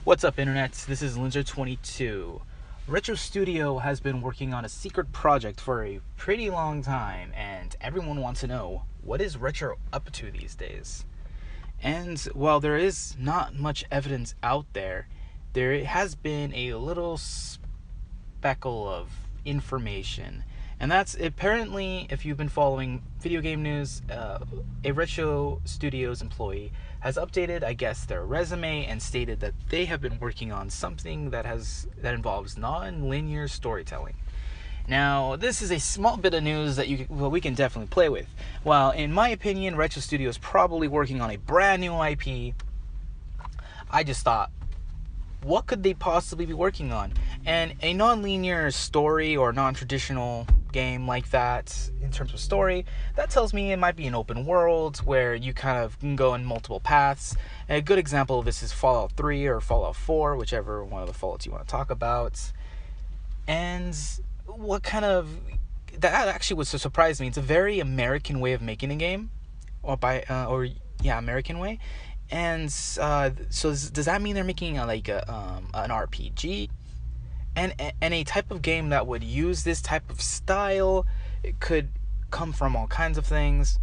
What's up, Internet? This is Linzer22. Retro Studio has been working on a secret project for a pretty long time, and everyone wants to know, what is Retro up to these days? And while there is not much evidence out there, there has been a little speckle of information. And that's apparently, if you've been following video game news, a Retro Studios employee has updated, I guess, their resume and stated that they have been working on something that involves non-linear storytelling. Now, this is a small bit of news that we can definitely play with. While in my opinion, Retro Studios is probably working on a brand new IP, I just thought, what could they possibly be working on? And a non-linear story or non-traditional game like that, in terms of story, that tells me it might be an open world where you kind of can go in multiple paths. And a good example of this is Fallout 3 or Fallout 4, whichever one of the Fallouts you want to talk about. And that actually was to surprise me. It's a very American way of making a game, American way. And so does that mean they're making an RPG? And a type of game that would use this type of style? It could come from all kinds of things.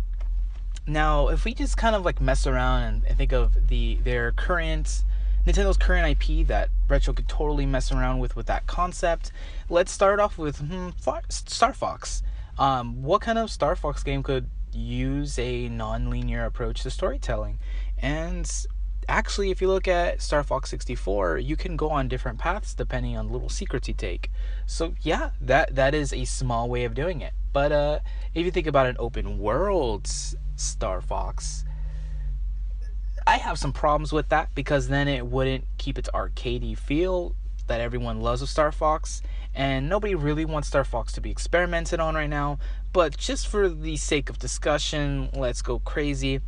Now, if we just kind of like mess around and think of Nintendo's current IP that Retro could totally mess around with that concept, let's start off with Star Fox. What kind of Star Fox game could use a non-linear approach to storytelling? And actually, if you look at Star Fox 64, you can go on different paths depending on little secrets you take. So yeah, that is a small way of doing it. But if you think about an open world Star Fox, I have some problems with that, because then it wouldn't keep its arcadey feel that everyone loves of Star Fox, and nobody really wants Star Fox to be experimented on right now. But just for the sake of discussion, let's go crazy.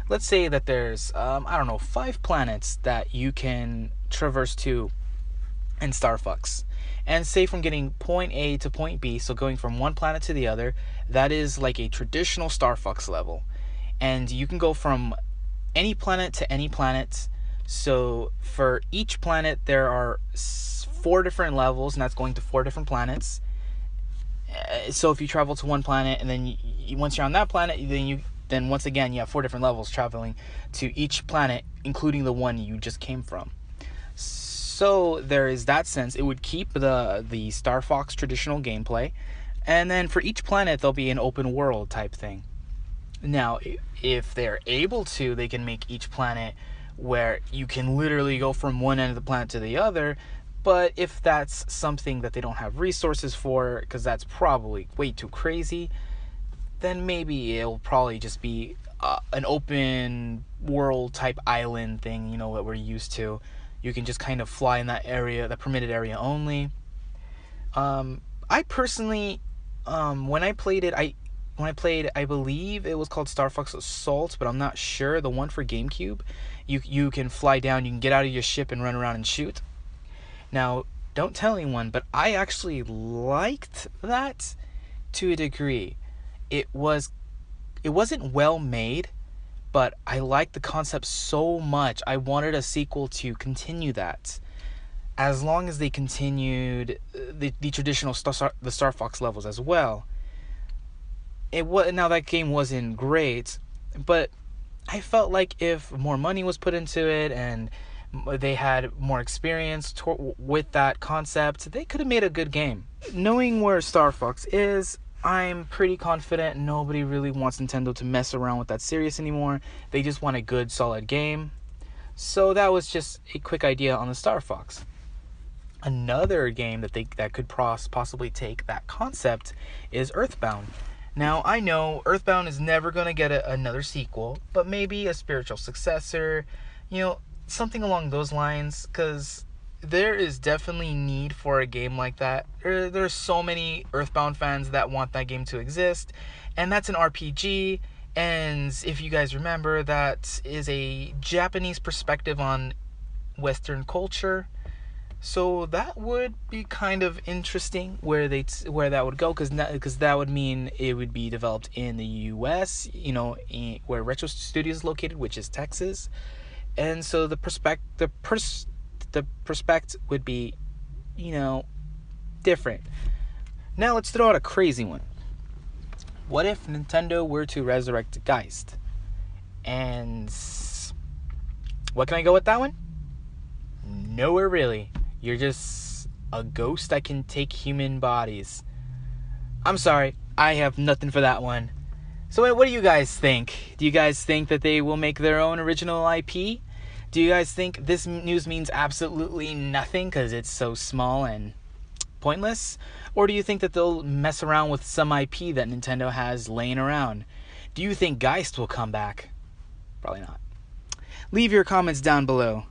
Let's say that there's 5 planets that you can traverse to in Star Fox, and say from getting point A to point B, so going from one planet to the other, that is like a traditional Star Fox level, and you can go from any planet to any planet. So for each planet there are 4 different levels, and that's going to 4 different planets. So if you travel to one planet, and then once you're on that planet, then once again you have 4 different levels traveling to each planet, including the one you just came from. So there is that sense. It would keep the Star Fox traditional gameplay, and then for each planet there'll be an open world type thing. Now, if they're able to, they can make each planet where you can literally go from one end of the planet to the other. But if that's something that they don't have resources for, because that's probably way too crazy, then maybe it'll probably just be an open world type island thing, that we're used to. You can just kind of fly in that area, that permitted area only. I personally, when I played, I believe it was called Star Fox Assault, but I'm not sure. The one for GameCube, you can fly down, you can get out of your ship and run around and shoot. Now, don't tell anyone, but I actually liked that to a degree. It wasn't well made, but I liked the concept so much. I wanted a sequel to continue that. As long as they continued the traditional the Star Fox levels as well. Now that game wasn't great, but I felt like if more money was put into it and they had more experience with that concept, they could have made a good game. Knowing where Star Fox is, I'm pretty confident nobody really wants Nintendo to mess around with that series anymore. They just want a good, solid game. So that was just a quick idea on the Star Fox. Another game that could possibly take that concept is Earthbound. Now, I know Earthbound is never going to get another sequel, but maybe a spiritual successor, something along those lines, because there is definitely need for a game like that. There's so many Earthbound fans that want that game to exist, and that's an RPG, and if you guys remember, that is a Japanese perspective on Western culture. So that would be kind of interesting where that would go, because that would mean it would be developed in the U.S., where Retro Studios is located, which is Texas. And so the the prospect would be, different. Now let's throw out a crazy one. What if Nintendo were to resurrect Geist? And what can I go with that one? Nowhere really. You're just a ghost that can take human bodies. I'm sorry, I have nothing for that one. So what do you guys think? Do you guys think that they will make their own original IP? Do you guys think this news means absolutely nothing because it's so small and pointless? Or do you think that they'll mess around with some IP that Nintendo has laying around? Do you think Geist will come back? Probably not. Leave your comments down below.